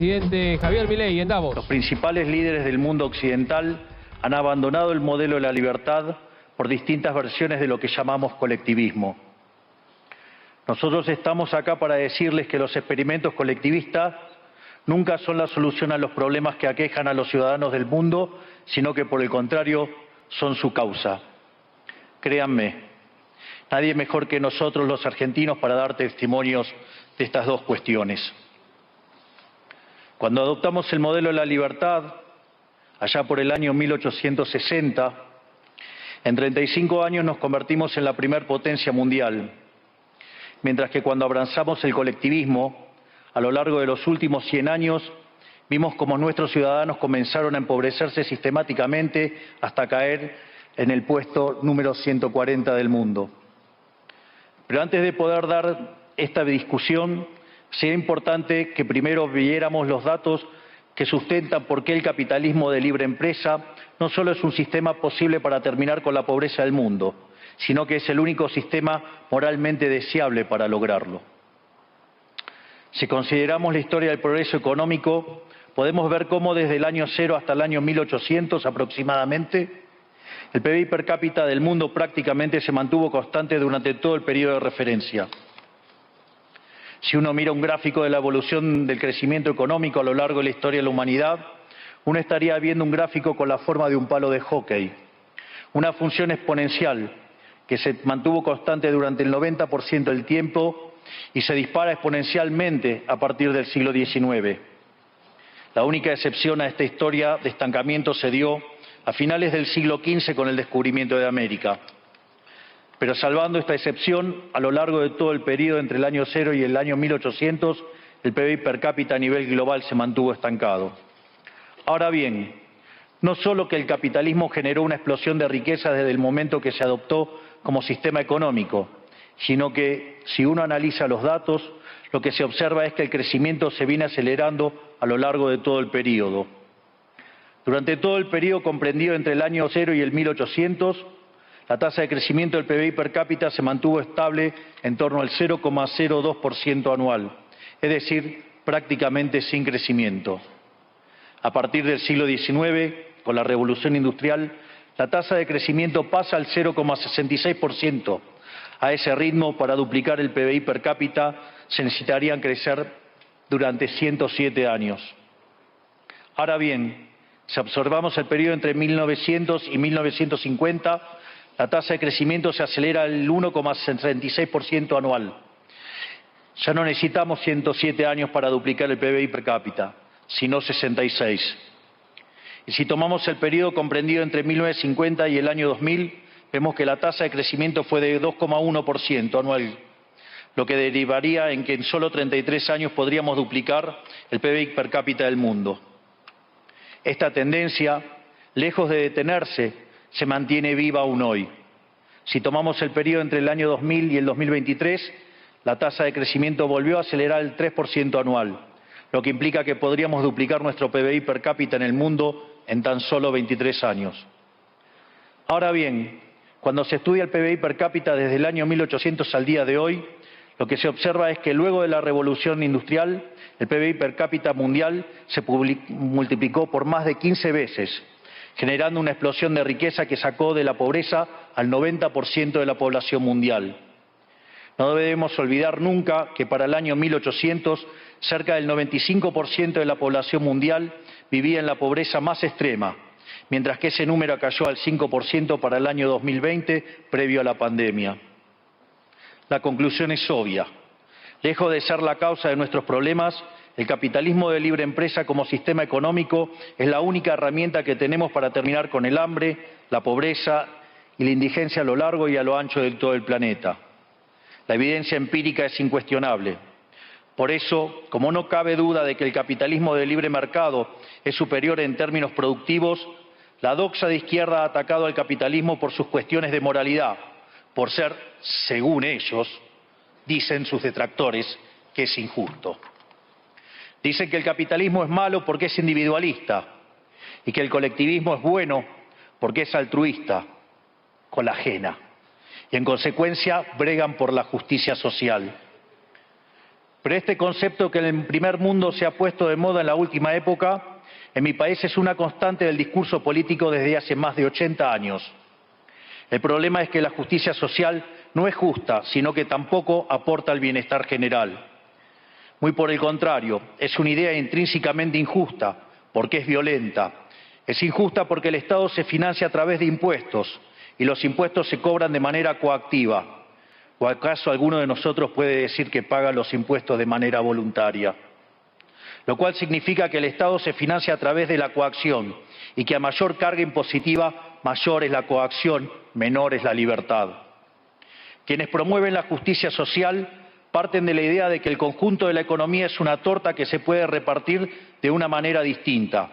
Presidente Javier Milei en Davos. Los principales líderes del mundo occidental han abandonado el modelo de la libertad por distintas versiones de lo que llamamos colectivismo. Nosotros estamos acá para decirles que los experimentos colectivistas nunca son la solución a los problemas que aquejan a los ciudadanos del mundo, sino que por el contrario son su causa. Créanme, nadie mejor que nosotros los argentinos para dar testimonios de estas dos cuestiones. Cuando adoptamos el modelo de la libertad, allá por el año 1860, en 35 años nos convertimos en la primer potencia mundial, mientras que cuando abrazamos el colectivismo, a lo largo de los últimos 100 años, vimos como nuestros ciudadanos comenzaron a empobrecerse sistemáticamente hasta caer en el puesto número 140 del mundo. Pero antes de poder dar esta discusión, sería importante que primero viéramos los datos que sustentan por qué el capitalismo de libre empresa no solo es un sistema posible para terminar con la pobreza del mundo, sino que es el único sistema moralmente deseable para lograrlo. Si consideramos la historia del progreso económico, podemos ver cómo desde el año 0 hasta el año 1800 aproximadamente, el PBI per cápita del mundo prácticamente se mantuvo constante durante todo el periodo de referencia. Si uno mira un gráfico de la evolución del crecimiento económico a lo largo de la historia de la humanidad, uno estaría viendo un gráfico con la forma de un palo de hockey, una función exponencial que se mantuvo constante durante el 90% del tiempo y se dispara exponencialmente a partir del siglo XIX. La única excepción a esta historia de estancamiento se dio a finales del siglo XV con el descubrimiento de América. Pero salvando esta excepción, a lo largo de todo el periodo entre el año 0 y el año 1800, el PBI per cápita a nivel global se mantuvo estancado. Ahora bien, no solo que el capitalismo generó una explosión de riqueza desde el momento que se adoptó como sistema económico, sino que, si uno analiza los datos, lo que se observa es que el crecimiento se viene acelerando a lo largo de todo el periodo. Durante todo el periodo comprendido entre el año 0 y el 1800, la tasa de crecimiento del PBI per cápita se mantuvo estable en torno al 0,02% anual, es decir, prácticamente sin crecimiento. A partir del siglo XIX, con la revolución industrial, la tasa de crecimiento pasa al 0,66%. A ese ritmo, para duplicar el PBI per cápita, se necesitarían crecer durante 107 años. Ahora bien, si observamos el periodo entre 1900 y 1950, la tasa de crecimiento se acelera al 1,66% anual. Ya no necesitamos 107 años para duplicar el PBI per cápita, sino 66. Y si tomamos el periodo comprendido entre 1950 y el año 2000, vemos que la tasa de crecimiento fue de 2,1% anual, lo que derivaría en que en solo 33 años podríamos duplicar el PBI per cápita del mundo. Esta tendencia, lejos de detenerse, se mantiene viva aún hoy. Si tomamos el periodo entre el año 2000 y el 2023, la tasa de crecimiento volvió a acelerar el 3% anual, lo que implica que podríamos duplicar nuestro PBI per cápita en el mundo en tan solo 23 años. Ahora bien, cuando se estudia el PBI per cápita desde el año 1800 al día de hoy, lo que se observa es que luego de la revolución industrial, el PBI per cápita mundial se multiplicó por más de 15 veces, generando una explosión de riqueza que sacó de la pobreza al 90% de la población mundial. No debemos olvidar nunca que para el año 1800, cerca del 95% de la población mundial vivía en la pobreza más extrema, mientras que ese número cayó al 5% para el año 2020, previo a la pandemia. La conclusión es obvia. Lejos de ser la causa de nuestros problemas, el capitalismo de libre empresa como sistema económico es la única herramienta que tenemos para terminar con el hambre, la pobreza y la indigencia a lo largo y a lo ancho de todo el planeta. La evidencia empírica es incuestionable. Por eso, como no cabe duda de que el capitalismo de libre mercado es superior en términos productivos, la doxa de izquierda ha atacado al capitalismo por sus cuestiones de moralidad, por ser, según ellos, dicen sus detractores, que es injusto. Dicen que el capitalismo es malo porque es individualista y que el colectivismo es bueno porque es altruista, con la ajena. Y en consecuencia bregan por la justicia social. Pero este concepto que en el primer mundo se ha puesto de moda en la última época, en mi país es una constante del discurso político desde hace más de 80 años. El problema es que la justicia social no es justa, sino que tampoco aporta al bienestar general. Muy por el contrario, es una idea intrínsecamente injusta, porque es violenta. Es injusta porque el Estado se financia a través de impuestos, y los impuestos se cobran de manera coactiva. ¿O acaso alguno de nosotros puede decir que paga los impuestos de manera voluntaria? Lo cual significa que el Estado se financia a través de la coacción y que a mayor carga impositiva, mayor es la coacción, menor es la libertad. Quienes promueven la justicia social parten de la idea de que el conjunto de la economía es una torta que se puede repartir de una manera distinta.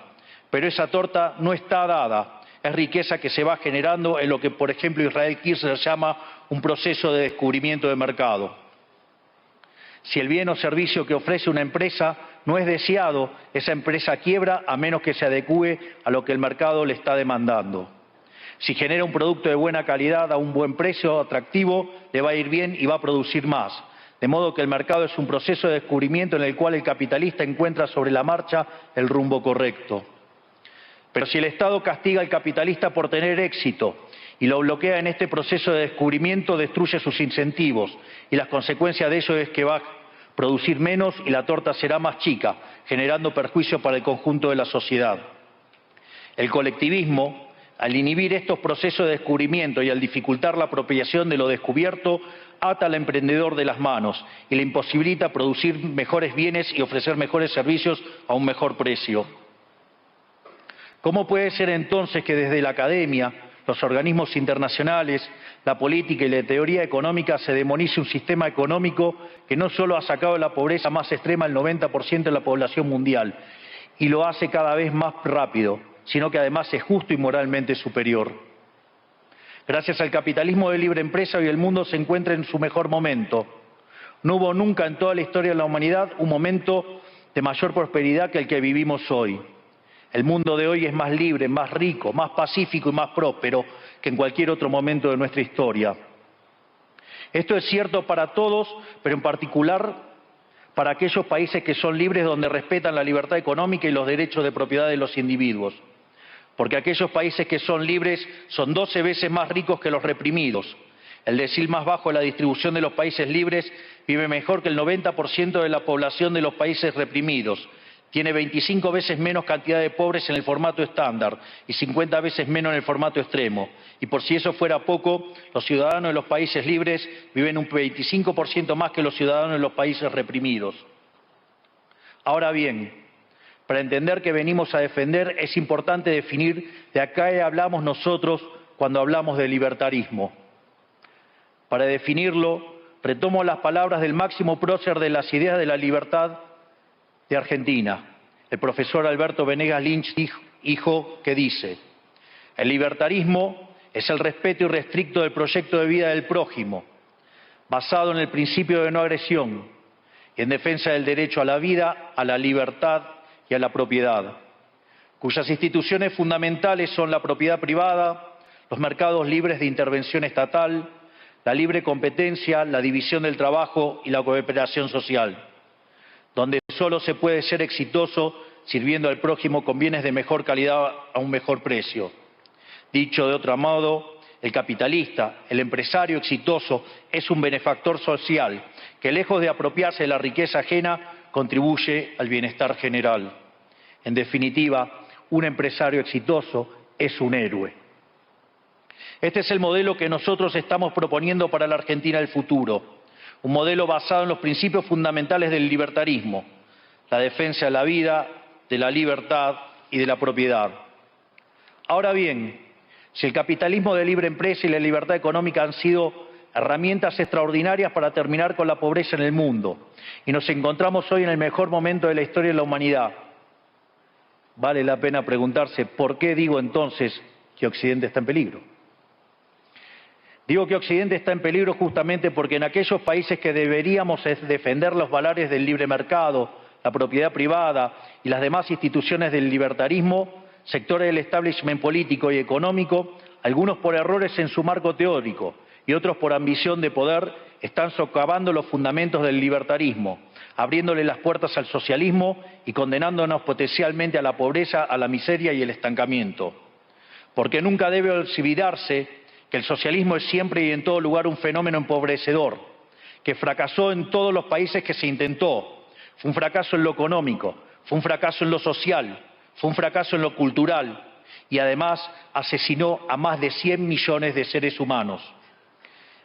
Pero esa torta no está dada, es riqueza que se va generando en lo que, por ejemplo, Israel Kirzler llama un proceso de descubrimiento de mercado. Si el bien o servicio que ofrece una empresa no es deseado, esa empresa quiebra a menos que se adecúe a lo que el mercado le está demandando. Si genera un producto de buena calidad a un buen precio atractivo, le va a ir bien y va a producir más. De modo que el mercado es un proceso de descubrimiento en el cual el capitalista encuentra sobre la marcha el rumbo correcto. Pero si el Estado castiga al capitalista por tener éxito y lo bloquea en este proceso de descubrimiento, destruye sus incentivos y las consecuencias de ello es que va a producir menos y la torta será más chica, generando perjuicio para el conjunto de la sociedad. El colectivismo, al inhibir estos procesos de descubrimiento y al dificultar la apropiación de lo descubierto, ata al emprendedor de las manos y le imposibilita producir mejores bienes y ofrecer mejores servicios a un mejor precio. ¿Cómo puede ser entonces que desde la academia, los organismos internacionales, la política y la teoría económica se demonice un sistema económico que no solo ha sacado de la pobreza más extrema el 90% de la población mundial y lo hace cada vez más rápido, sino que además es justo y moralmente superior? Gracias al capitalismo de libre empresa, hoy el mundo se encuentra en su mejor momento. No hubo nunca en toda la historia de la humanidad un momento de mayor prosperidad que el que vivimos hoy. El mundo de hoy es más libre, más rico, más pacífico y más próspero que en cualquier otro momento de nuestra historia. Esto es cierto para todos, pero en particular para aquellos países que son libres, donde respetan la libertad económica y los derechos de propiedad de los individuos. Porque aquellos países que son libres son 12 veces más ricos que los reprimidos. El decil más bajo de la distribución de los países libres vive mejor que el 90% de la población de los países reprimidos. Tiene 25 veces menos cantidad de pobres en el formato estándar y 50 veces menos en el formato extremo. Y por si eso fuera poco, los ciudadanos de los países libres viven un 25% más que los ciudadanos de los países reprimidos. Ahora bien, para entender que venimos a defender es importante definir de a qué hablamos nosotros cuando hablamos de libertarismo. Para definirlo, retomo las palabras del máximo prócer de las ideas de la libertad de Argentina, el profesor Alberto Venegas Lynch, hijo, que dice: el libertarismo es el respeto irrestricto del proyecto de vida del prójimo, basado en el principio de no agresión y en defensa del derecho a la vida, a la libertad y a la propiedad, cuyas instituciones fundamentales son la propiedad privada, los mercados libres de intervención estatal, la libre competencia, la división del trabajo y la cooperación social, donde solo se puede ser exitoso sirviendo al prójimo con bienes de mejor calidad a un mejor precio. Dicho de otro modo, el capitalista, el empresario exitoso, es un benefactor social que, lejos de apropiarse de la riqueza ajena, contribuye al bienestar general. En definitiva, un empresario exitoso es un héroe. Este es el modelo que nosotros estamos proponiendo para la Argentina del futuro. Un modelo basado en los principios fundamentales del libertarismo: la defensa de la vida, de la libertad y de la propiedad. Ahora bien, si el capitalismo de libre empresa y la libertad económica han sido herramientas extraordinarias para terminar con la pobreza en el mundo, y nos encontramos hoy en el mejor momento de la historia de la humanidad, vale la pena preguntarse ¿por qué digo entonces que Occidente está en peligro? Digo que Occidente está en peligro justamente porque en aquellos países que deberíamos defender los valores del libre mercado, la propiedad privada y las demás instituciones del libertarismo, sectores del establishment político y económico, algunos por errores en su marco teórico y otros por ambición de poder, están socavando los fundamentos del libertarismo, abriéndole las puertas al socialismo y condenándonos potencialmente a la pobreza, a la miseria y el estancamiento. Porque nunca debe olvidarse que el socialismo es siempre y en todo lugar un fenómeno empobrecedor, que fracasó en todos los países que se intentó. Fue un fracaso en lo económico, fue un fracaso en lo social, fue un fracaso en lo cultural y además asesinó a más de 100 millones de seres humanos.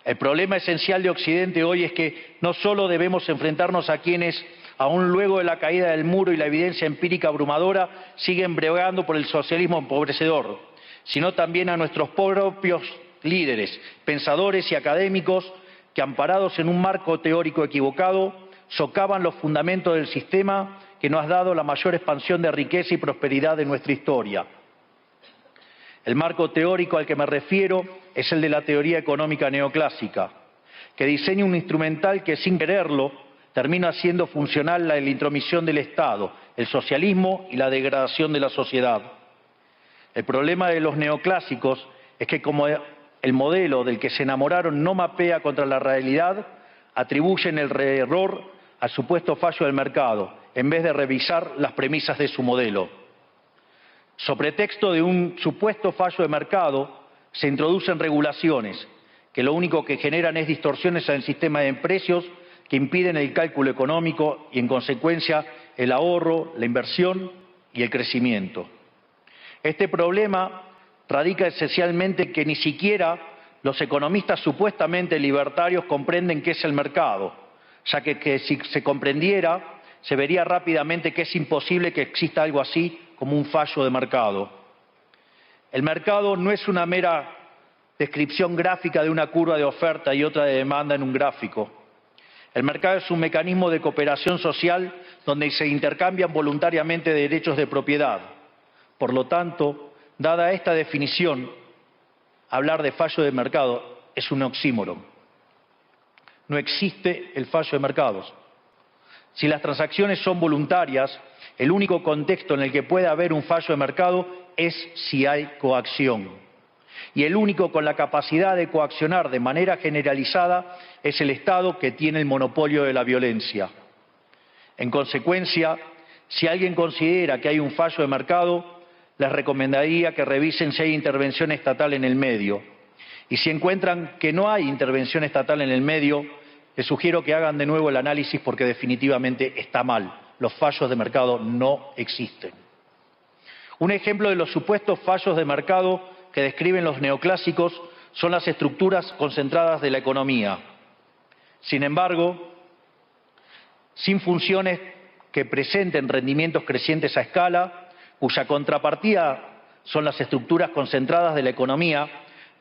El problema esencial de Occidente hoy es que no solo debemos enfrentarnos a quienes, aún luego de la caída del muro y la evidencia empírica abrumadora, siguen bregando por el socialismo empobrecedor, sino también a nuestros propios líderes, pensadores y académicos que, amparados en un marco teórico equivocado, socavan los fundamentos del sistema que nos ha dado la mayor expansión de riqueza y prosperidad de nuestra historia. El marco teórico al que me refiero es el de la teoría económica neoclásica, que diseña un instrumental que, sin quererlo, termina haciendo funcional la intromisión del Estado, el socialismo y la degradación de la sociedad. El problema de los neoclásicos es que, como el modelo del que se enamoraron no mapea contra la realidad, atribuyen el error al supuesto fallo del mercado, en vez de revisar las premisas de su modelo. Sobre pretexto de un supuesto fallo de mercado, se introducen regulaciones que lo único que generan es distorsiones en el sistema de precios que impiden el cálculo económico y, en consecuencia, el ahorro, la inversión y el crecimiento. Este problema radica esencialmente en que ni siquiera los economistas supuestamente libertarios comprenden qué es el mercado, ya que si se comprendiera, se vería rápidamente que es imposible que exista algo así como un fallo de mercado. El mercado no es una mera descripción gráfica de una curva de oferta y otra de demanda en un gráfico. El mercado es un mecanismo de cooperación social donde se intercambian voluntariamente derechos de propiedad. Por lo tanto, dada esta definición, hablar de fallo de mercado es un oxímoron. No existe el fallo de mercados. Si las transacciones son voluntarias, el único contexto en el que puede haber un fallo de mercado es si hay coacción. Y el único con la capacidad de coaccionar de manera generalizada es el Estado, que tiene el monopolio de la violencia. En consecuencia, si alguien considera que hay un fallo de mercado, les recomendaría que revisen si hay intervención estatal en el medio. Y si encuentran que no hay intervención estatal en el medio, les sugiero que hagan de nuevo el análisis porque definitivamente está mal. Los fallos de mercado no existen. Un ejemplo de los supuestos fallos de mercado que describen los neoclásicos son las estructuras concentradas de la economía. Sin embargo, sin funciones que presenten rendimientos crecientes a escala, cuya contrapartida son las estructuras concentradas de la economía,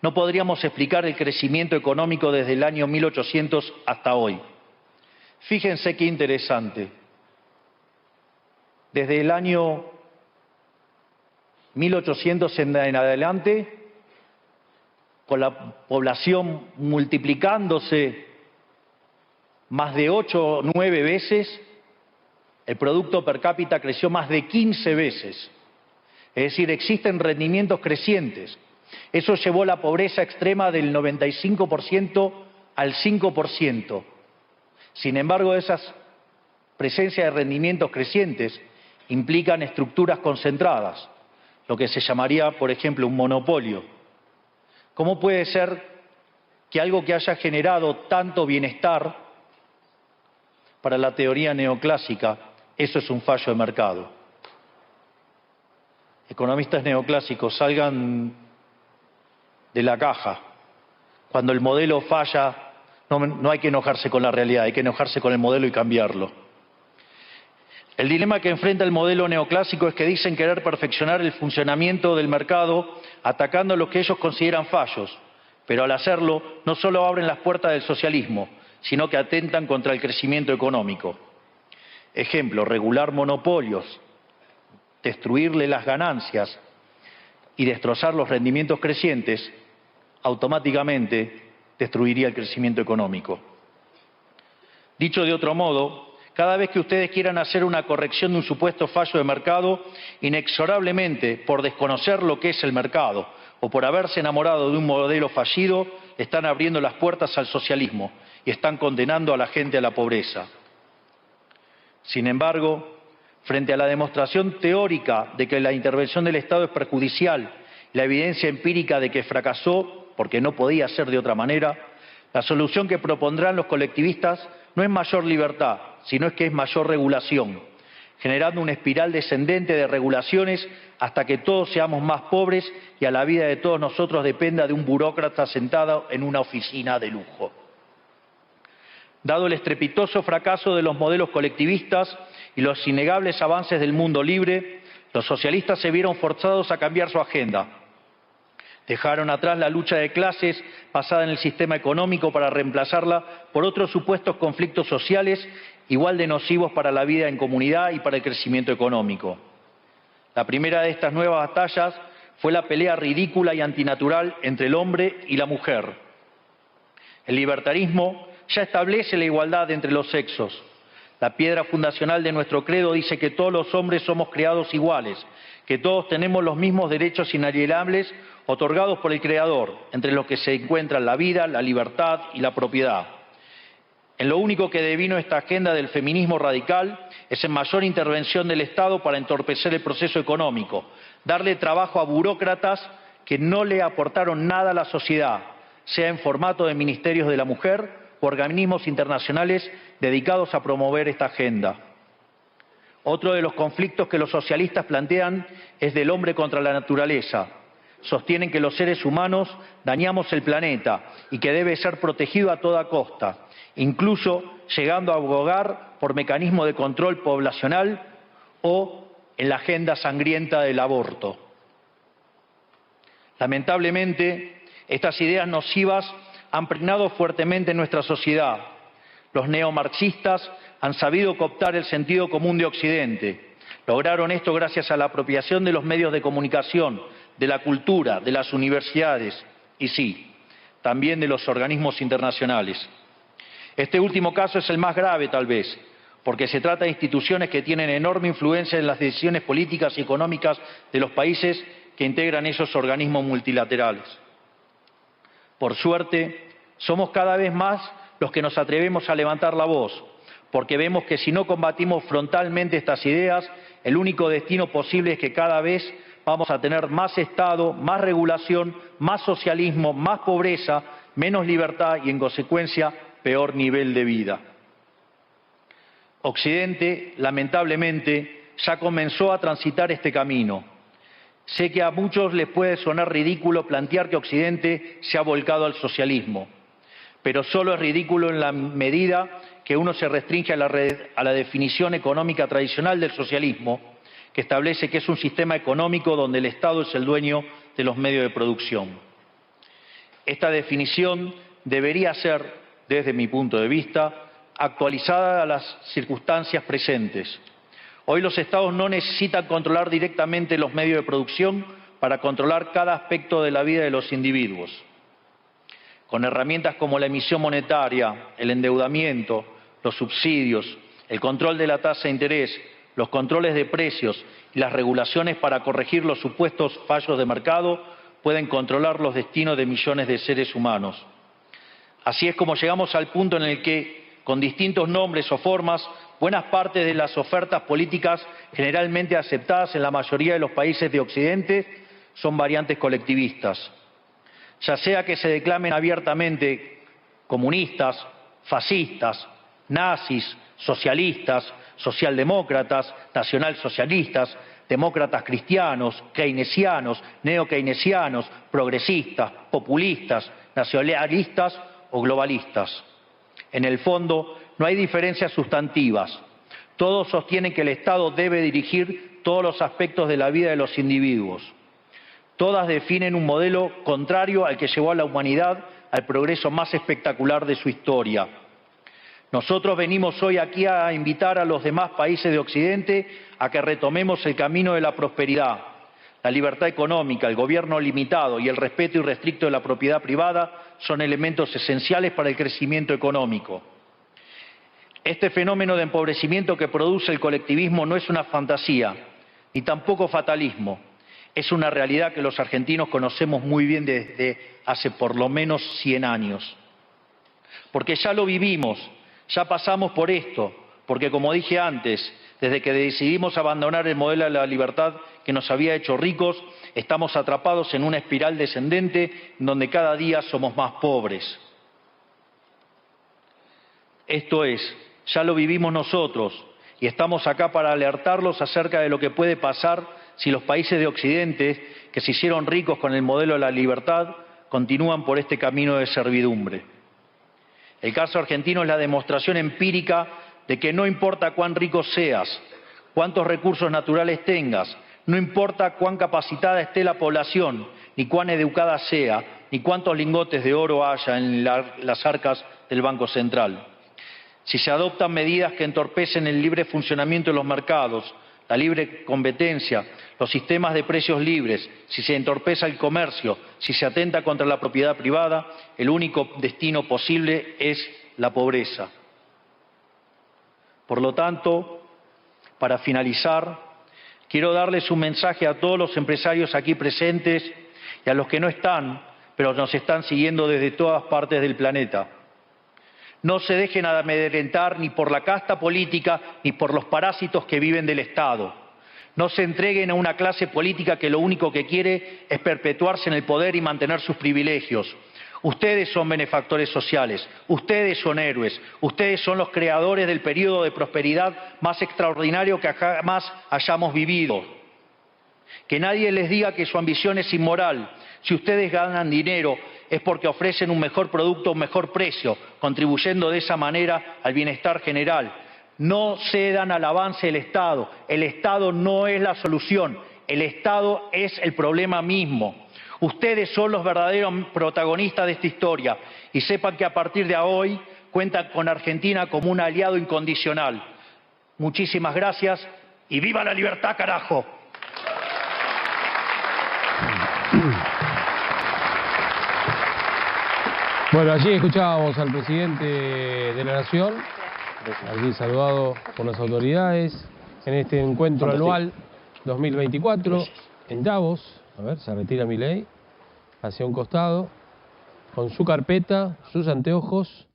no podríamos explicar el crecimiento económico desde el año 1800 hasta hoy. Fíjense qué interesante. Desde el año 1800 en adelante, con la población multiplicándose más de 8 o 9 veces, el Producto Per Cápita creció más de 15 veces. Es decir, existen rendimientos crecientes. Eso llevó la pobreza extrema del 95% al 5%. Sin embargo, esas presencias de rendimientos crecientes implican estructuras concentradas, lo que se llamaría, por ejemplo, un monopolio. ¿Cómo puede ser que algo que haya generado tanto bienestar para la teoría neoclásica, eso es un fallo de mercado? Economistas neoclásicos, salgan de la caja. Cuando el modelo falla, no hay que enojarse con la realidad, hay que enojarse con el modelo y cambiarlo. El dilema que enfrenta el modelo neoclásico es que dicen querer perfeccionar el funcionamiento del mercado atacando lo que ellos consideran fallos, pero al hacerlo no solo abren las puertas del socialismo, sino que atentan contra el crecimiento económico. Ejemplo, regular monopolios, destruirle las ganancias y destrozar los rendimientos crecientes, automáticamente destruiría el crecimiento económico. Dicho de otro modo, cada vez que ustedes quieran hacer una corrección de un supuesto fallo de mercado, inexorablemente, por desconocer lo que es el mercado o por haberse enamorado de un modelo fallido, están abriendo las puertas al socialismo y están condenando a la gente a la pobreza. Sin embargo, frente a la demostración teórica de que la intervención del Estado es perjudicial y la evidencia empírica de que fracasó porque no podía ser de otra manera, la solución que propondrán los colectivistas no es mayor libertad, sino que es mayor regulación, generando una espiral descendente de regulaciones hasta que todos seamos más pobres y a la vida de todos nosotros dependa de un burócrata sentado en una oficina de lujo. Dado el estrepitoso fracaso de los modelos colectivistas y los innegables avances del mundo libre, los socialistas se vieron forzados a cambiar su agenda. Dejaron atrás la lucha de clases basada en el sistema económico para reemplazarla por otros supuestos conflictos sociales igual de nocivos para la vida en comunidad y para el crecimiento económico. La primera de estas nuevas batallas fue la pelea ridícula y antinatural entre el hombre y la mujer. El libertarismo ya establece la igualdad entre los sexos. La piedra fundacional de nuestro credo dice que todos los hombres somos creados iguales, que todos tenemos los mismos derechos inalienables otorgados por el Creador, entre los que se encuentran la vida, la libertad y la propiedad. En lo único que devino esta agenda del feminismo radical es en mayor intervención del Estado para entorpecer el proceso económico, darle trabajo a burócratas que no le aportaron nada a la sociedad, sea en formato de ministerios de la mujer o organismos internacionales dedicados a promover esta agenda. Otro de los conflictos que los socialistas plantean es del hombre contra la naturaleza. Sostienen que los seres humanos dañamos el planeta y que debe ser protegido a toda costa, incluso llegando a abogar por mecanismos de control poblacional o en la agenda sangrienta del aborto. Lamentablemente, estas ideas nocivas han pregnado fuertemente en nuestra sociedad. Los neomarxistas han sabido cooptar el sentido común de Occidente. Lograron esto gracias a la apropiación de los medios de comunicación, de la cultura, de las universidades y sí, también de los organismos internacionales. Este último caso es el más grave, tal vez, porque se trata de instituciones que tienen enorme influencia en las decisiones políticas y económicas de los países que integran esos organismos multilaterales. Por suerte, somos cada vez más los que nos atrevemos a levantar la voz, porque vemos que si no combatimos frontalmente estas ideas, el único destino posible es que cada vez vamos a tener más Estado, más regulación, más socialismo, más pobreza, menos libertad y, en consecuencia, peor nivel de vida. Occidente, lamentablemente, ya comenzó a transitar este camino. Sé que a muchos les puede sonar ridículo plantear que Occidente se ha volcado al socialismo, pero solo es ridículo en la medida que uno se restringe a la definición económica tradicional del socialismo, que establece que es un sistema económico donde el Estado es el dueño de los medios de producción. Esta definición debería ser, desde mi punto de vista, actualizada a las circunstancias presentes. Hoy los Estados no necesitan controlar directamente los medios de producción para controlar cada aspecto de la vida de los individuos. Con herramientas como la emisión monetaria, el endeudamiento, los subsidios, el control de la tasa de interés, los controles de precios y las regulaciones para corregir los supuestos fallos de mercado, pueden controlar los destinos de millones de seres humanos. Así es como llegamos al punto en el que, con distintos nombres o formas, buenas partes de las ofertas políticas generalmente aceptadas en la mayoría de los países de Occidente son variantes colectivistas. Ya sea que se declamen abiertamente comunistas, fascistas, nazis, socialistas, socialdemócratas, nacionalsocialistas, demócratas cristianos, keynesianos, neokeynesianos, progresistas, populistas, nacionalistas o globalistas. En el fondo, no hay diferencias sustantivas. Todos sostienen que el Estado debe dirigir todos los aspectos de la vida de los individuos. Todas definen un modelo contrario al que llevó a la humanidad al progreso más espectacular de su historia. Nosotros venimos hoy aquí a invitar a los demás países de Occidente a que retomemos el camino de la prosperidad. La libertad económica, el gobierno limitado y el respeto irrestricto de la propiedad privada son elementos esenciales para el crecimiento económico. Este fenómeno de empobrecimiento que produce el colectivismo no es una fantasía, ni tampoco fatalismo. Es una realidad que los argentinos conocemos muy bien desde hace por lo menos 100 años. Porque ya lo vivimos, ya pasamos por esto, porque como dije antes, desde que decidimos abandonar el modelo de la libertad que nos había hecho ricos, estamos atrapados en una espiral descendente en donde cada día somos más pobres. Esto es, ya lo vivimos nosotros y estamos acá para alertarlos acerca de lo que puede pasar si los países de Occidente, que se hicieron ricos con el modelo de la libertad, continúan por este camino de servidumbre. El caso argentino es la demostración empírica de que no importa cuán rico seas, cuántos recursos naturales tengas, no importa cuán capacitada esté la población, ni cuán educada sea, ni cuántos lingotes de oro haya en las arcas del Banco Central. Si se adoptan medidas que entorpecen el libre funcionamiento de los mercados, la libre competencia, los sistemas de precios libres, si se entorpece el comercio, si se atenta contra la propiedad privada, el único destino posible es la pobreza. Por lo tanto, para finalizar, quiero darles un mensaje a todos los empresarios aquí presentes y a los que no están, pero nos están siguiendo desde todas partes del planeta. No se dejen amedrentar ni por la casta política ni por los parásitos que viven del Estado. No se entreguen a una clase política que lo único que quiere es perpetuarse en el poder y mantener sus privilegios. Ustedes son benefactores sociales, ustedes son héroes, ustedes son los creadores del periodo de prosperidad más extraordinario que jamás hayamos vivido. Que nadie les diga que su ambición es inmoral. Si ustedes ganan dinero es porque ofrecen un mejor producto a un mejor precio, contribuyendo de esa manera al bienestar general. No cedan al avance del Estado. El Estado no es la solución, el Estado es el problema mismo. Ustedes son los verdaderos protagonistas de esta historia y sepan que a partir de hoy cuentan con Argentina como un aliado incondicional. Muchísimas gracias y ¡viva la libertad, carajo! Bueno, allí escuchábamos al presidente de la Nación, allí saludado por las autoridades, en este encuentro anual 2024 en Davos. A ver, se retira Milei hacia un costado, con su carpeta, sus anteojos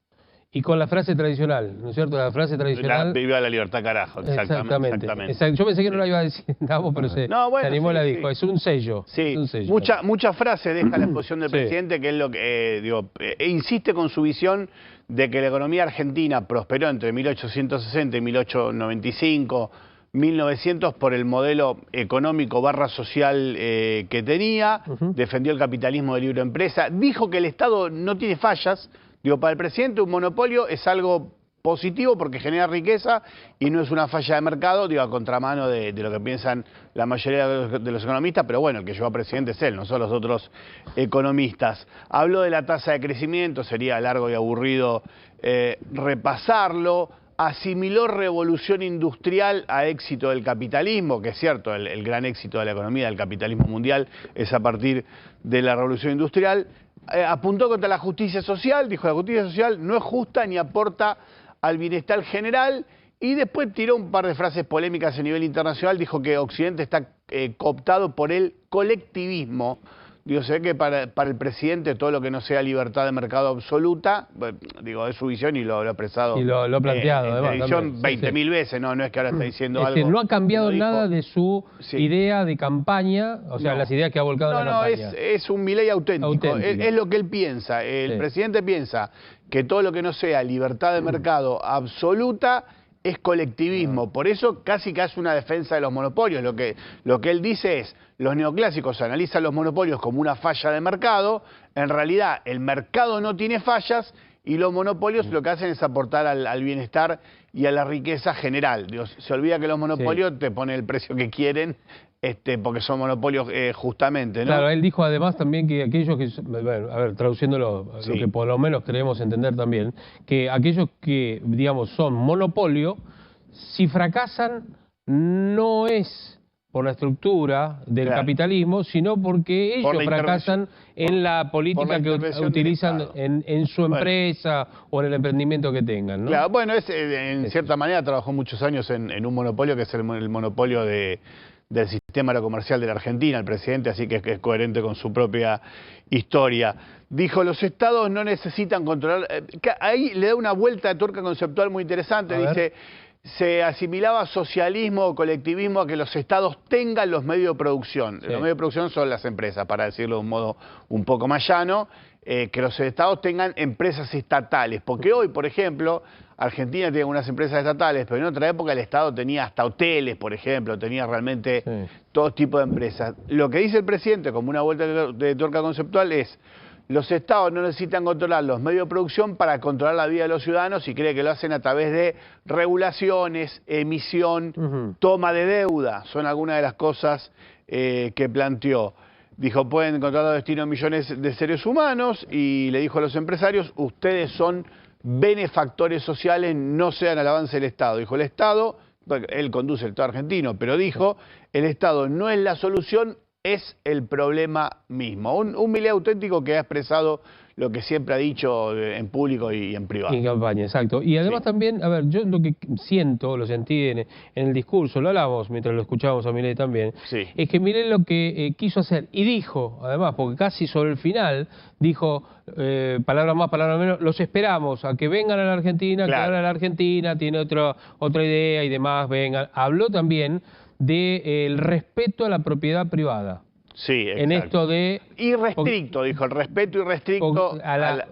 y con la frase tradicional, ¿no es cierto? La frase tradicional. Viva la libertad, carajo. Exactamente. Yo pensé que no la iba a decir Davos, pero se animó y la dijo. Es un sello. Sí, es un sello. Mucha frase deja la exposición del presidente, que es lo que, insiste con su visión de que la economía argentina prosperó entre 1860 y 1895, 1900 por el modelo económico / social que tenía, defendió el capitalismo de libre empresa, dijo que el Estado no tiene fallas. Para el presidente un monopolio es algo positivo porque genera riqueza y no es una falla de mercado, a contramano de lo que piensan la mayoría de los economistas, pero bueno, el que llevó a presidente es él, no son los otros economistas. Habló de la tasa de crecimiento, sería largo y aburrido repasarlo. Asimiló revolución industrial a éxito del capitalismo, que es cierto, el gran éxito de la economía del capitalismo mundial es a partir de la revolución industrial. Apuntó contra la justicia social, dijo la justicia social no es justa ni aporta al bienestar general, y después tiró un par de frases polémicas a nivel internacional, dijo que Occidente está cooptado por el colectivismo. Se ve que para el presidente todo lo que no sea libertad de mercado absoluta, es su visión y lo ha expresado. Y lo ha planteado, además. En televisión 20.000 veces, no es que ahora está diciendo algo. No ha cambiado nada de su idea de campaña, las ideas que ha volcado en la campaña. Es un Milei auténtico. Es lo que él piensa. El presidente piensa que todo lo que no sea libertad de mercado absoluta es colectivismo. Por eso casi que hace una defensa de los monopolios. Lo que él dice es, los neoclásicos analizan los monopolios como una falla de mercado, en realidad el mercado no tiene fallas y los monopolios lo que hacen es aportar al bienestar y a la riqueza general. Se olvida que los monopolios te ponen el precio que quieren, porque son monopolios justamente, ¿no? Claro, él dijo además también que aquellos que, traduciéndolo, lo que por lo menos queremos entender también, que aquellos que, son monopolio, si fracasan no es por la estructura del capitalismo, sino porque ellos fracasan en la política que utilizan en su empresa o en el emprendimiento que tengan, ¿no? Claro, bueno, en cierta manera trabajó muchos años en un monopolio que es el monopolio del sistema aerocomercial de la Argentina, el presidente, así que es coherente con su propia historia. Dijo, los estados no necesitan controlar. Ahí le da una vuelta de tuerca conceptual muy interesante, dice, se asimilaba socialismo o colectivismo a que los estados tengan los medios de producción. Sí. Los medios de producción son las empresas, para decirlo de un modo un poco más llano, que los estados tengan empresas estatales. Porque hoy, por ejemplo, Argentina tiene unas empresas estatales, pero en otra época el Estado tenía hasta hoteles, por ejemplo, tenía realmente todo tipo de empresas. Lo que dice el presidente, como una vuelta de tuerca conceptual, es: los estados no necesitan controlar los medios de producción para controlar la vida de los ciudadanos, y cree que lo hacen a través de regulaciones, emisión, toma de deuda. Son algunas de las cosas que planteó. Dijo, pueden controlar los destinos de millones de seres humanos, y le dijo a los empresarios, ustedes son benefactores sociales, no sean al avance del Estado. Dijo, el Estado, él conduce el Estado argentino, pero dijo, el Estado no es la solución, es el problema mismo. Un Milei auténtico que ha expresado lo que siempre ha dicho en público y en privado. En campaña, exacto. Y además también, a ver, yo lo que siento, lo sentí en el discurso, lo hablamos mientras lo escuchábamos a Milei también, es que Milei lo que quiso hacer, y dijo, además, porque casi sobre el final, dijo, palabras más, palabras menos, los esperamos a que vengan a la Argentina, que ahora la Argentina tiene otra idea y demás, vengan. Habló también del respeto a la propiedad privada. Sí, exacto. En esto de... Irrestricto, dijo, el respeto irrestricto a la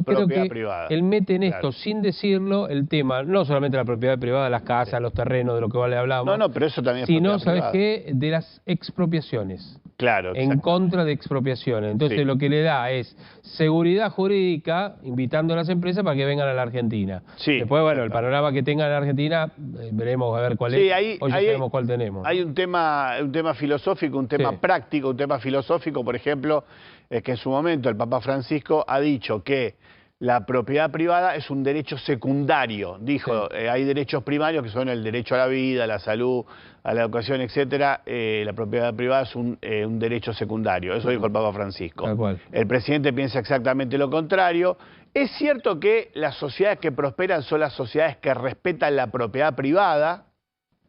propiedad privada. Él mete en esto, sin decirlo, el tema, no solamente la propiedad privada, las casas, los terrenos, de lo que vale hablamos. No, pero eso también es sino, propiedad ¿sabes privada. qué? De las expropiaciones. Claro, en contra de expropiaciones. Entonces lo que le da es seguridad jurídica, invitando a las empresas para que vengan a la Argentina. Después, bueno, el panorama que tenga la Argentina, veremos a ver cuál es. Hoy ya sabemos cuál tenemos. Hay un tema filosófico, un tema práctico, un tema filosófico, por ejemplo, es que en su momento el Papa Francisco ha dicho que la propiedad privada es un derecho secundario. Dijo, hay derechos primarios que son el derecho a la vida, a la salud, a la educación, etcétera. La propiedad privada es un derecho secundario. Eso dijo el Papa Francisco. Tal cual. El presidente piensa exactamente lo contrario. Es cierto que las sociedades que prosperan son las sociedades que respetan la propiedad privada,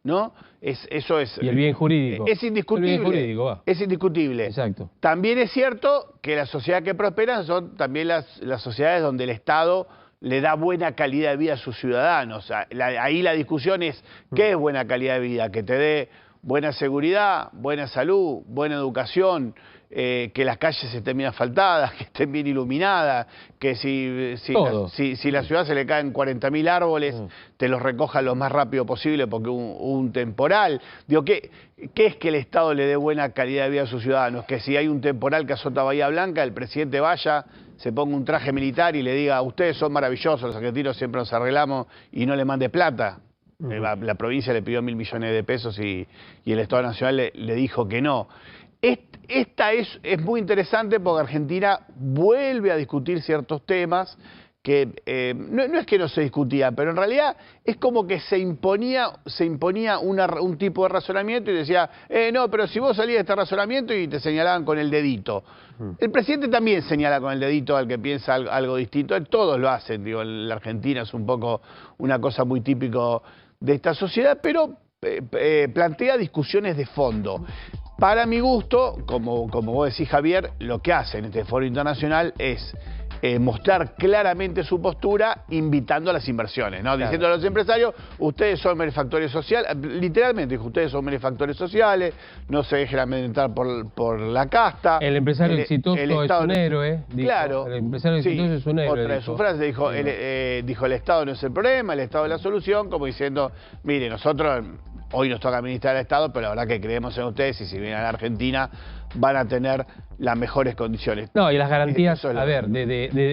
¿no? Eso es... Y el bien jurídico. Es indiscutible. El bien jurídico, es indiscutible. Exacto. También es cierto que las sociedades que prosperan son también las sociedades donde el Estado le da buena calidad de vida a sus ciudadanos. Ahí la discusión es, ¿qué es buena calidad de vida? Que te dé buena seguridad, buena salud, buena educación, que las calles estén bien asfaltadas, que estén bien iluminadas, que si la ciudad se le caen 40.000 árboles, te los recojan lo más rápido posible porque un temporal. Digo, ¿qué es que el Estado le dé buena calidad de vida a sus ciudadanos? Que si hay un temporal que azota Bahía Blanca, el presidente vaya, se ponga un traje militar y le diga, ustedes son maravillosos, los argentinos siempre nos arreglamos, y no le mande plata. La provincia le pidió 1.000 millones de pesos y el Estado Nacional le dijo que no. Esta es muy interesante porque Argentina vuelve a discutir ciertos temas que no es que no se discutía, pero en realidad es como que se imponía un tipo de razonamiento y decía, no, pero si vos salías de este razonamiento, y te señalaban con el dedito. El presidente también señala con el dedito al que piensa algo distinto, todos lo hacen, digo, en la Argentina es un poco una cosa muy típico de esta sociedad, pero plantea discusiones de fondo. Para mi gusto, como vos decís, Javier, lo que hace en este foro internacional es mostrar claramente su postura, invitando a las inversiones, ¿no? Claro. Diciendo a los empresarios, ustedes son benefactores sociales, literalmente dijo, ustedes son benefactores sociales, no se dejen amedrentar por la casta. El empresario exitoso es un héroe. Dijo. Claro. El empresario exitoso es un héroe. Otra de sus frases dijo, dijo, el Estado no es el problema, el Estado es la solución, como diciendo, mire, nosotros hoy nos toca administrar el Estado, pero la verdad que creemos en ustedes, y si vienen a la Argentina van a tener las mejores condiciones. No, y las garantías, a ver,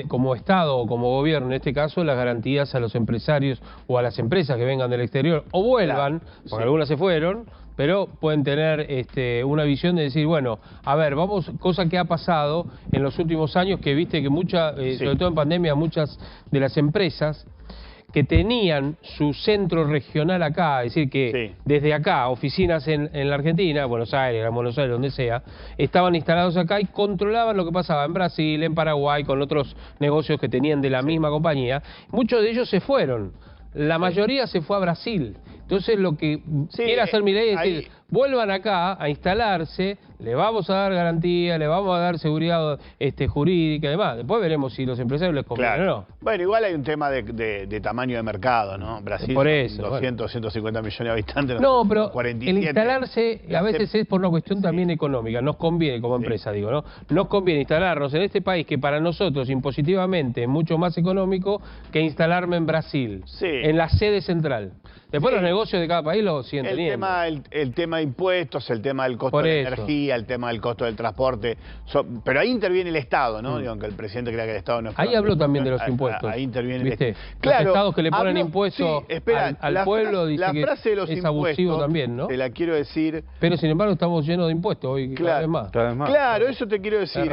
como Estado o como gobierno, en este caso, las garantías a los empresarios o a las empresas que vengan del exterior o vuelvan, porque algunas se fueron, pero pueden tener una visión de decir, bueno, a ver, vamos, cosa que ha pasado en los últimos años, que viste que sobre todo en pandemia, muchas de las empresas que tenían su centro regional acá, es decir, que desde acá, oficinas en la Argentina, Buenos Aires, donde sea, estaban instalados acá y controlaban lo que pasaba en Brasil, en Paraguay, con otros negocios que tenían de la misma compañía. Muchos de ellos se fueron, la mayoría se fue a Brasil. Entonces lo que quiere hacer Milei es decir, vuelvan acá a instalarse, le vamos a dar garantía, le vamos a dar seguridad jurídica y demás. Después veremos si los empresarios les conviene o no. Bueno, igual hay un tema de tamaño de mercado, ¿no? Brasil, por eso, 200, 150 millones de habitantes. No, pero 47. el instalarse a veces es por una cuestión también económica. Nos conviene como empresa, digo, ¿no? Nos conviene instalarnos en este país que para nosotros impositivamente es mucho más económico que instalarme en Brasil, en la sede central. Después los negocios de cada país lo siguen teniendo. El tema de impuestos, el tema del costo de la energía, el tema del costo del transporte. Pero ahí interviene el Estado, ¿no? Digo, aunque el presidente crea que el Estado no es... Ahí habló también de los impuestos. Ahí interviene el Estado. Claro, los estados que le ponen impuestos al pueblo dicen que es abusivo también, ¿no? Te la quiero decir... Pero sin embargo estamos llenos de impuestos hoy cada vez más. Claro, eso te quiero decir.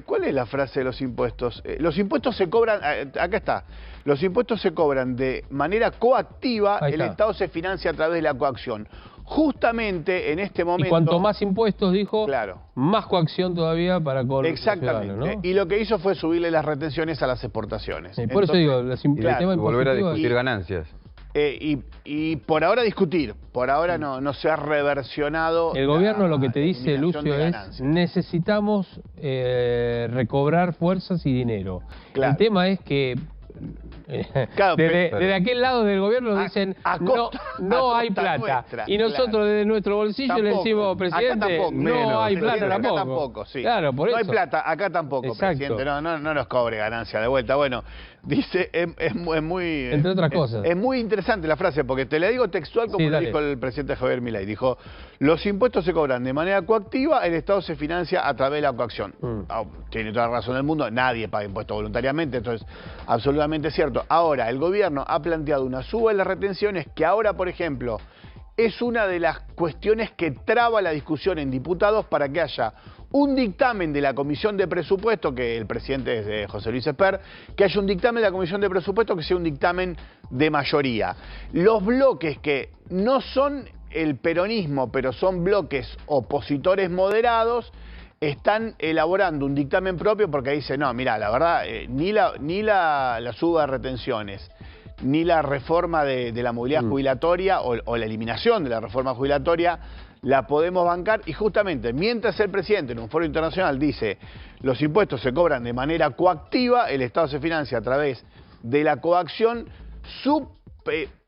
¿Cuál es la frase de los impuestos? Los impuestos se cobran... Acá está. Los impuestos se cobran de manera coactiva, el Estado se financia a través de la coacción. Justamente en este momento... Y cuanto más impuestos, dijo, más coacción todavía para con los ciudadanos, ¿no? Y lo que hizo fue subirle las retenciones a las exportaciones. Por eso digo, el tema volver a discutir ganancias. Y por ahora discutir, por ahora no se ha reversionado. El gobierno lo que te dice, Lucio, es necesitamos recobrar fuerzas y dinero. El tema es que... desde aquel lado del gobierno dicen no hay plata y nosotros desde nuestro bolsillo le decimos, presidente, no hay plata tampoco. Claro, por eso. No hay plata, acá tampoco, presidente, no nos cobre ganancia de vuelta. Bueno, dice, es muy... Entre otras cosas. Es muy interesante la frase, porque te la digo textual como lo dijo el presidente Javier Milei. Dijo, los impuestos se cobran de manera coactiva, el Estado se financia a través de la coacción. Tiene toda la razón del mundo, nadie paga impuestos voluntariamente, esto es absolutamente cierto. Ahora, el gobierno ha planteado una suba en las retenciones que ahora, por ejemplo, es una de las cuestiones que traba la discusión en diputados para que haya un dictamen de la Comisión de Presupuesto, que el presidente es de José Luis Esper, que haya un dictamen de la Comisión de Presupuesto que sea un dictamen de mayoría. Los bloques que no son el peronismo, pero son bloques opositores moderados, están elaborando un dictamen propio porque dice, no, mira, la verdad, ni la suba de retenciones, ni la reforma de la movilidad jubilatoria o la eliminación de la reforma jubilatoria la podemos bancar. Y justamente, mientras el presidente en un foro internacional dice, los impuestos se cobran de manera coactiva, el Estado se financia a través de la coacción, su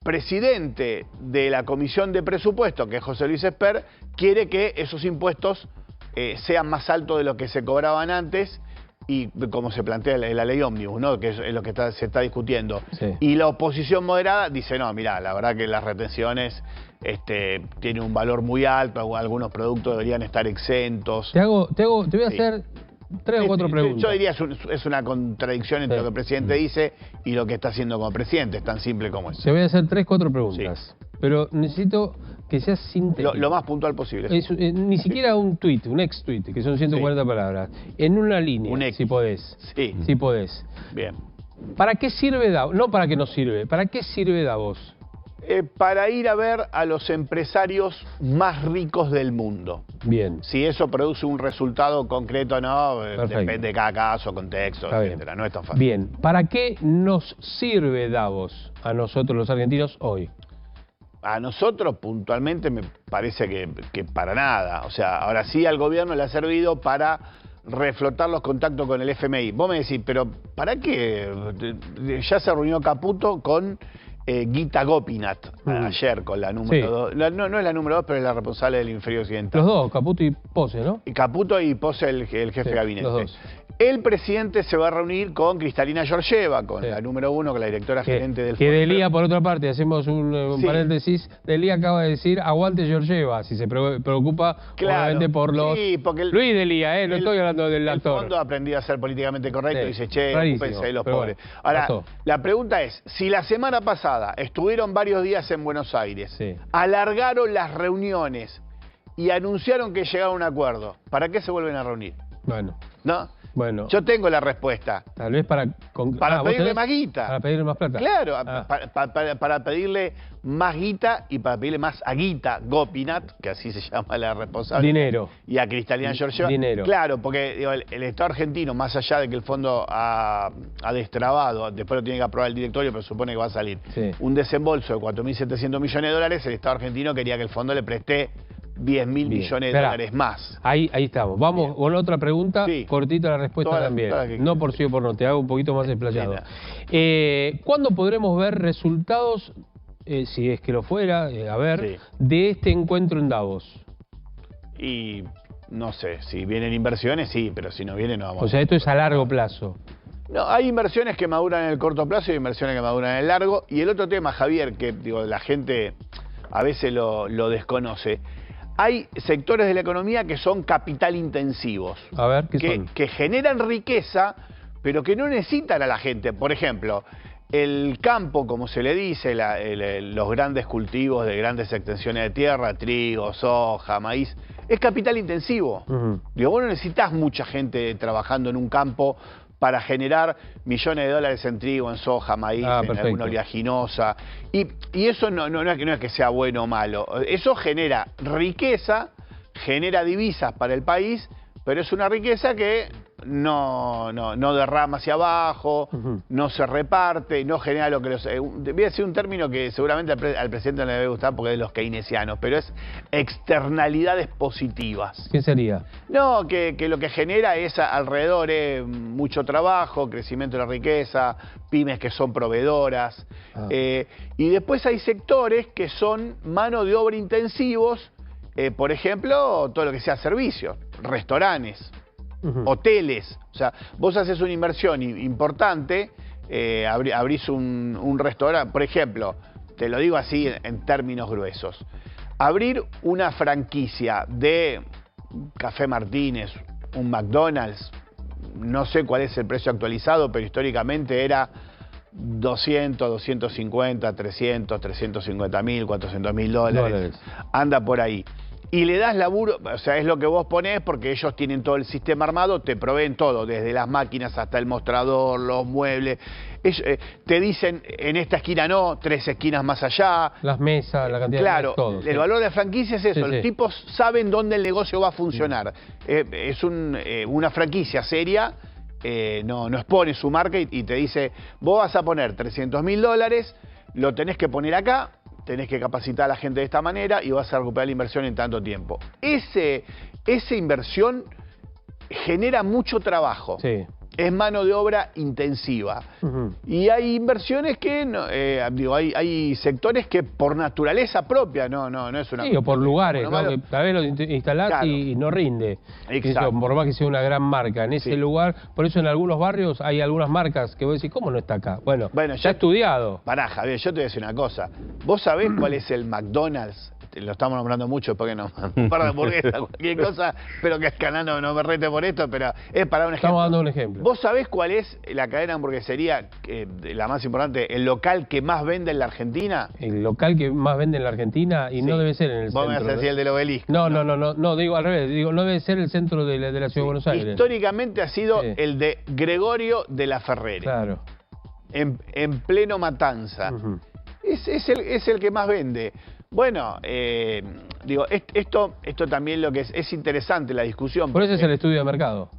presidente de la Comisión de Presupuesto, que es José Luis Esper, quiere que esos impuestos sean más altos de lo que se cobraban antes y como se plantea en la ley ómnibus, ¿no? Que es lo que se está discutiendo. Y la oposición moderada dice, no, mirá, la verdad que las retenciones tienen un valor muy alto, algunos productos deberían estar exentos. Te voy a hacer 3 o 4 preguntas. Yo diría es una contradicción entre lo que el presidente dice y lo que está haciendo como presidente, es tan simple como eso. Te voy a hacer 3 o 4 preguntas, pero necesito que seas sintético. Lo más puntual posible. Ni siquiera un tweet, un ex-tweet, que son 140 palabras. En una línea, si podés. Si podés. Bien. ¿Para qué sirve Davos? No para qué nos sirve, ¿para qué sirve Davos? Para ir a ver a los empresarios más ricos del mundo. Bien. Si eso produce un resultado concreto o no, depende de cada caso, contexto, etcétera. No es tan fácil. Bien. ¿Para qué nos sirve Davos a nosotros los argentinos hoy? A nosotros puntualmente me parece que para nada. O sea, ahora sí al gobierno le ha servido para reflotar los contactos con el FMI. Vos me decís, pero ¿para qué? Ya se reunió Caputo con Gita Gopinath ayer con la número 2. No es la número 2, pero es la responsable del Inferior Occidental. Los dos, Caputo y Pose, ¿no? Y Caputo y Pose, el jefe de gabinete. Los dos. El presidente se va a reunir con Cristalina Georgieva, con la número 1, con la directora gerente del Que Delía, por otra parte, hacemos un paréntesis, Delía acaba de decir, aguante Georgieva, si se preocupa obviamente por los... Luis Delía, no estoy hablando del actor. El fondo ha aprendido a ser políticamente correcto y dice, che, ocúpense de los pobres. Ahora, la pregunta es, si la semana pasada estuvieron varios días en Buenos Aires, alargaron las reuniones y anunciaron que llegaron a un acuerdo, ¿para qué se vuelven a reunir? Bueno. ¿No? Bueno. Yo tengo la respuesta. Tal vez para pedirle más guita. Para pedirle más plata. Claro, para pedirle más guita y para pedirle más a Gita Gopinath, que así se llama la responsable. Dinero. Y a Cristalina Georgieva. Dinero. Claro, porque digo, el Estado argentino, más allá de que el fondo ha destrabado, después lo tiene que aprobar el directorio, pero supone que va a salir un desembolso de 4.700 millones de dólares, el Estado argentino quería que el fondo le preste 10.000 millones de dólares más. Ahí estamos. Vamos con otra pregunta, cortita la respuesta también. No por sí o por no, te hago un poquito más explayado. ¿Cuándo podremos ver resultados, si es que lo fuera, de este encuentro en Davos? Y no sé, si vienen inversiones, sí, pero si no vienen, no vamos. O sea, esto es a largo plazo. No, hay inversiones que maduran en el corto plazo y hay inversiones que maduran en el largo. Y el otro tema, Javier, que digo, la gente a veces lo desconoce. Hay sectores de la economía que son capital intensivos. A ver, ¿qué son? Que generan riqueza, pero que no necesitan a la gente. Por ejemplo, el campo, como se le dice, los grandes cultivos de grandes extensiones de tierra, trigo, soja, maíz, es capital intensivo. Digo, vos no necesitas mucha gente trabajando en un campo para generar millones de dólares en trigo, en soja, maíz, en alguna oleaginosa. Y eso no es que sea bueno o malo. Eso genera riqueza, genera divisas para el país, pero es una riqueza que no derrama hacia abajo, no se reparte, no genera lo que los... voy a decir un término que seguramente al presidente no le debe gustar porque es de los keynesianos, pero es externalidades positivas. ¿Qué sería? No, que lo que genera es alrededor mucho trabajo, crecimiento de la riqueza, pymes que son proveedoras. Y después hay sectores que son mano de obra intensivos, por ejemplo, todo lo que sea servicios, restaurantes. Hoteles, o sea, vos haces una inversión importante, abrís un restaurante, por ejemplo, te lo digo así en términos gruesos, abrir una franquicia de Café Martínez, un McDonald's, no sé cuál es el precio actualizado, pero históricamente era 200, 250, 300, 350.000, 400.000 dólares, anda por ahí. Y le das laburo, o sea, es lo que vos ponés porque ellos tienen todo el sistema armado, te proveen todo, desde las máquinas hasta el mostrador, los muebles. Te dicen, en esta esquina no, 3 esquinas más allá. Las mesas, la cantidad de todo. El valor de la franquicia es eso, los tipos saben dónde el negocio va a funcionar. Es una franquicia seria, no expone su marca y te dice, vos vas a poner 300.000 dólares, lo tenés que poner acá, tenés que capacitar a la gente de esta manera y vas a recuperar la inversión en tanto tiempo. Esa inversión genera mucho trabajo. Es mano de obra intensiva. Y hay inversiones que, hay sectores que por naturaleza propia, no es una... Sí, o por lugares, ¿no? Que tal vez lo instalás y no rinde. Exacto. Por más que sea una gran marca. En ese lugar, por eso en algunos barrios hay algunas marcas que vos decís, ¿cómo no está acá? Bueno ya estudiado. Pará, Javier, yo te voy a decir una cosa. ¿Vos sabés cuál es el McDonald's? Lo estamos nombrando mucho, porque no, un par de hamburguesas, cualquier cosa, espero que el canal no me rete por esto, pero es para un ejemplo. Estamos dando un ejemplo. ¿Vos sabés cuál es la cadena de hamburguesería, la más importante, el local que más vende en la Argentina? El local que más vende en la Argentina y no debe ser en el centro. Vos me vas a decir el del Obelisco. No, digo al revés, no debe ser el centro de la ciudad de Buenos Aires. Históricamente ha sido el de Gregorio de la Ferrere. Claro. En pleno Matanza. Es el que más vende. Bueno, esto también lo que es interesante la discusión. Por eso es el estudio de mercado.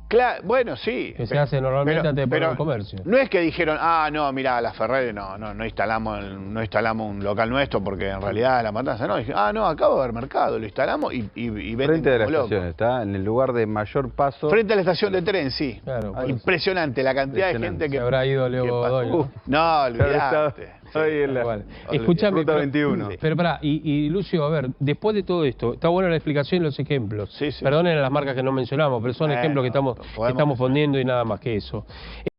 Claro, bueno, sí. Que se hace normalmente antes de poner un comercio. No es que dijeron, no, mirá, la Ferrere no instalamos un local nuestro porque en realidad la Matanza no. Dijeron, no, acá va a haber mercado, lo instalamos y venden. Frente de la estación, está en el lugar de mayor paso. Frente a la estación de tren, sí. Claro, impresionante la cantidad de gente que... Se habrá ido Leo Godoy. No, olvidate. Escuchame, Ruta 21. Pero pará, y Lucio, a ver, después de todo esto, está buena la explicación y los ejemplos. Sí. Perdonen las marcas que no mencionamos, pero son ejemplos que estamos poniendo y nada más que eso.